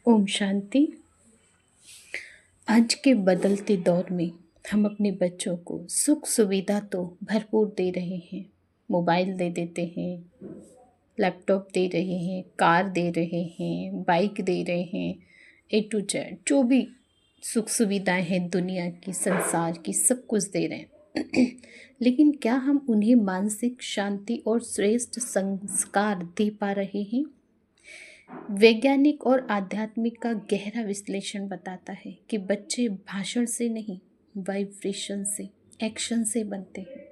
ओम शांति। आज के बदलते दौर में हम अपने बच्चों को सुख सुविधा तो भरपूर दे रहे हैं। मोबाइल दे देते हैं, लैपटॉप दे रहे हैं, कार दे रहे हैं, बाइक दे रहे हैं, ए टू जेड जो भी सुख सुविधाएं हैं दुनिया की, संसार की, सब कुछ दे रहे हैं। लेकिन क्या हम उन्हें मानसिक शांति और श्रेष्ठ संस्कार दे पा रहे हैं? वैज्ञानिक और आध्यात्मिक का गहरा विश्लेषण बताता है कि बच्चे भाषण से नहीं, वाइब्रेशन से, एक्शन से बनते हैं।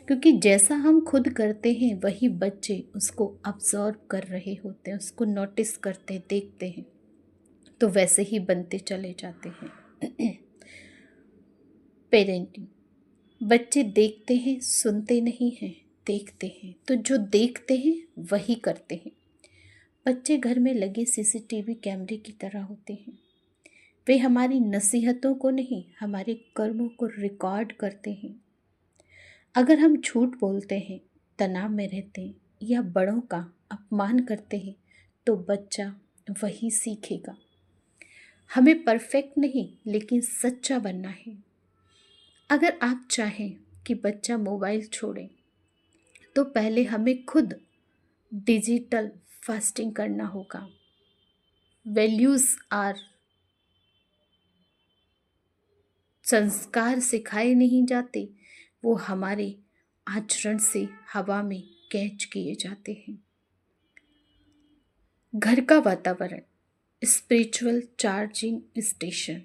क्योंकि जैसा हम खुद करते हैं वही बच्चे उसको ऑब्जर्व कर रहे होते हैं, उसको नोटिस करते, देखते हैं, तो वैसे ही बनते चले जाते हैं। पेरेंटिंग। बच्चे देखते हैं, सुनते नहीं हैं, देखते हैं। तो जो देखते हैं वही करते हैं। बच्चे घर में लगे सीसीटीवी कैमरे की तरह होते हैं। वे हमारी नसीहतों को नहीं, हमारे कर्मों को रिकॉर्ड करते हैं। अगर हम झूठ बोलते हैं, तनाव में रहते हैं या बड़ों का अपमान करते हैं तो बच्चा वही सीखेगा। हमें परफेक्ट नहीं लेकिन सच्चा बनना है। अगर आप चाहें कि बच्चा मोबाइल छोड़े तो पहले हमें खुद डिजिटल फास्टिंग करना होगा। वैल्यूज़ आर संस्कार सिखाए नहीं जाते, वो हमारे आचरण से हवा में कैच किए जाते हैं। घर का वातावरण स्पिरिचुअल चार्जिंग स्टेशन।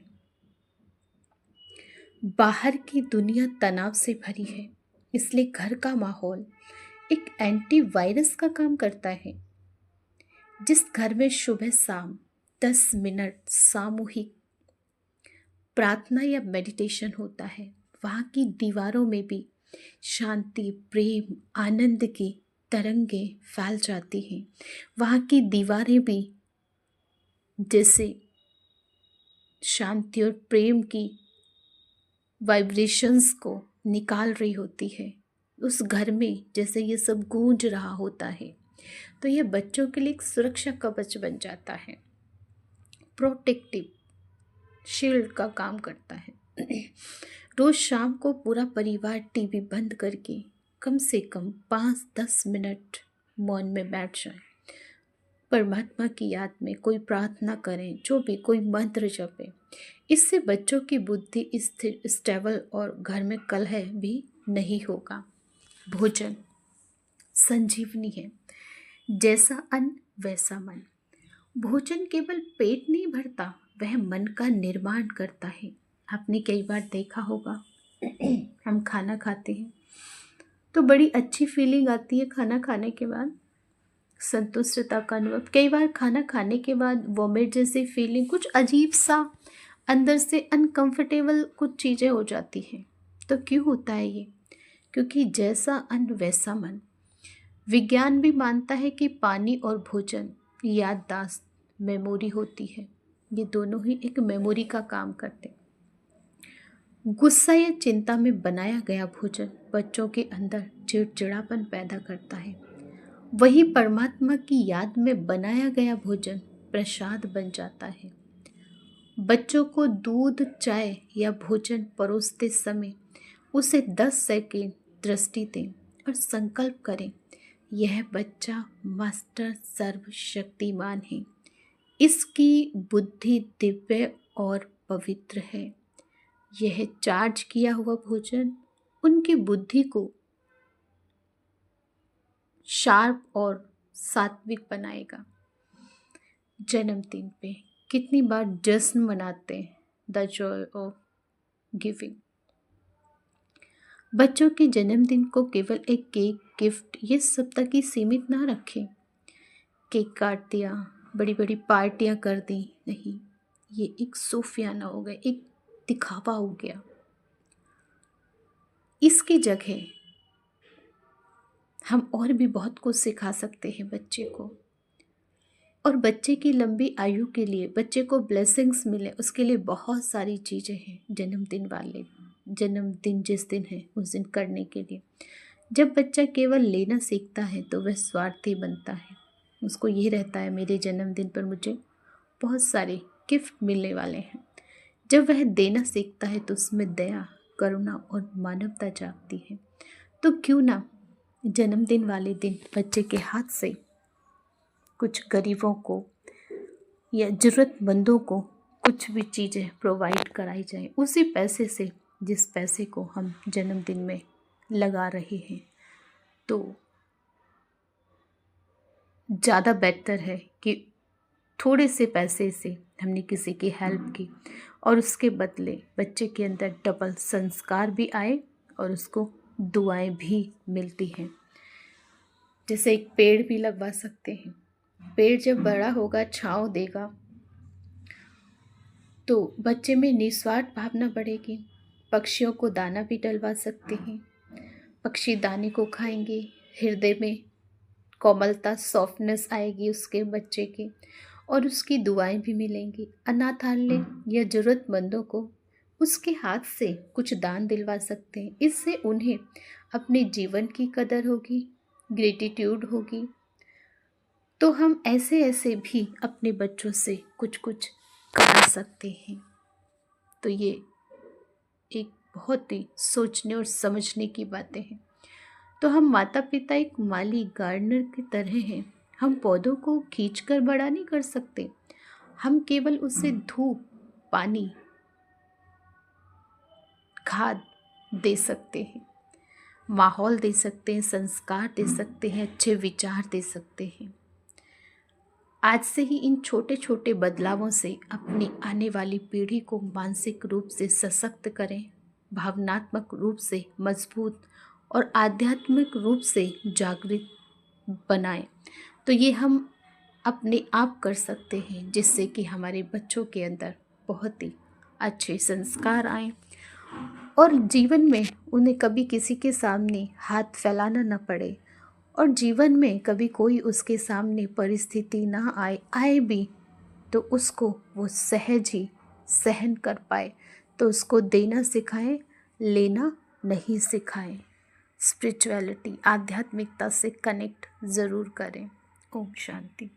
बाहर की दुनिया तनाव से भरी है, इसलिए घर का माहौल एक एंटीवायरस का काम करता है। जिस घर में सुबह शाम 10 मिनट सामूहिक प्रार्थना या मेडिटेशन होता है, वहाँ की दीवारों में भी शांति, प्रेम, आनंद की तरंगें फैल जाती हैं। वहाँ की दीवारें भी जैसे शांति और प्रेम की वाइब्रेशंस को निकाल रही होती है। उस घर में जैसे ये सब गूंज रहा होता है, तो ये बच्चों के लिए एक सुरक्षा कवच बन जाता है, प्रोटेक्टिव शील्ड का काम करता है। रोज शाम को पूरा परिवार टीवी बंद करके कम से कम 5-10 मिनट मौन में बैठ जाए, परमात्मा की याद में कोई प्रार्थना करें, जो भी कोई मंत्र जपे। इससे बच्चों की बुद्धि स्थिर, स्टेबल और घर में कलह भी नहीं होगा। भोजन संजीवनी है, जैसा अन्न वैसा मन। भोजन केवल पेट नहीं भरता, वह मन का निर्माण करता है। आपने कई बार देखा होगा हम खाना खाते हैं तो बड़ी अच्छी फीलिंग आती है खाना खाने के बाद, संतुष्टता का अनुभव। कई बार खाना खाने के बाद वॉमिट जैसी फीलिंग, कुछ अजीब सा अंदर से अनकंफर्टेबल कुछ चीज़ें हो जाती हैं। तो क्यों होता है ये? क्योंकि जैसा अन्न वैसा मन। विज्ञान भी मानता है कि पानी और भोजन याददाश्त, मेमोरी होती है। ये दोनों ही एक मेमोरी का काम करते हैं। गुस्सा या चिंता में बनाया गया भोजन बच्चों के अंदर चिड़चिड़ापन पैदा करता है। वही परमात्मा की याद में बनाया गया भोजन प्रसाद बन जाता है। बच्चों को दूध, चाय या भोजन परोसते समय उसे 10 सेकंड दृष्टि दें और संकल्प करें, यह बच्चा मास्टर सर्वशक्तिमान है, इसकी बुद्धि दिव्य और पवित्र है। यह चार्ज किया हुआ भोजन उनकी बुद्धि को शार्प और सात्विक बनाएगा। जन्मदिन पे कितनी बार जश्न मनाते हैं, द जॉय ऑफ गिविंग। बच्चों के जन्मदिन को केवल एक केक, गिफ्ट ये सब तक ही सीमित ना रखें। केक काट दिया, बड़ी बड़ी पार्टियां कर दी, नहीं, ये एक सूफियाना हो गया, एक दिखावा हो गया। इसकी जगह हम और भी बहुत कुछ सिखा सकते हैं बच्चे को। और बच्चे की लंबी आयु के लिए, बच्चे को ब्लेसिंग्स मिले, उसके लिए बहुत सारी चीज़ें हैं जन्मदिन जिस दिन है उस दिन करने के लिए। जब बच्चा केवल लेना सीखता है तो वह स्वार्थी बनता है। उसको ये रहता है मेरे जन्मदिन पर मुझे बहुत सारे गिफ्ट मिलने वाले हैं। जब वह देना सीखता है तो उसमें दया, करुणा और मानवता जागती है। तो क्यों ना जन्मदिन वाले दिन बच्चे के हाथ से कुछ गरीबों को या ज़रूरतमंदों को कुछ भी चीज़ें प्रोवाइड कराई जाए, उसी पैसे से जिस पैसे को हम जन्मदिन में लगा रहे हैं। तो ज़्यादा बेहतर है कि थोड़े से पैसे से हमने किसी की हेल्प की और उसके बदले बच्चे के अंदर डबल संस्कार भी आए और उसको दुआएं भी मिलती हैं। जैसे एक पेड़ भी लगवा सकते हैं। पेड़ जब बड़ा होगा, छांव देगा, तो बच्चे में निस्वार्थ भावना बढ़ेगी। पक्षियों को दाना भी डलवा सकते हैं। पक्षी दाने को खाएंगे, हृदय में कोमलता, सॉफ्टनेस आएगी उसके बच्चे की और उसकी दुआएं भी मिलेंगी। अनाथालय या ज़रूरतमंदों को उसके हाथ से कुछ दान दिलवा सकते हैं। इससे उन्हें अपने जीवन की कदर होगी, ग्रेटिट्यूड होगी। तो हम ऐसे ऐसे भी अपने बच्चों से कुछ कुछ करा सकते हैं। तो ये एक बहुत ही सोचने और समझने की बातें हैं। तो हम माता पिता एक माली, गार्डनर की तरह हैं। हम पौधों को खींचकर बड़ा नहीं कर सकते, हम केवल उसे धूप, पानी, खाद दे सकते हैं, माहौल दे सकते हैं, संस्कार दे सकते हैं, अच्छे विचार दे सकते हैं। आज से ही इन छोटे छोटे बदलावों से अपनी आने वाली पीढ़ी को मानसिक रूप से सशक्त करें, भावनात्मक रूप से मजबूत और आध्यात्मिक रूप से जागृत बनाएं। तो ये हम अपने आप कर सकते हैं, जिससे कि हमारे बच्चों के अंदर बहुत ही अच्छे संस्कार आएं और जीवन में उन्हें कभी किसी के सामने हाथ फैलाना न पड़े और जीवन में कभी कोई उसके सामने परिस्थिति ना आए भी तो उसको वो सहज ही सहन कर पाए। तो उसको देना सिखाएं, लेना नहीं सिखाएं। स्पिरिचुअलिटी, आध्यात्मिकता से कनेक्ट ज़रूर करें। ओम शांति।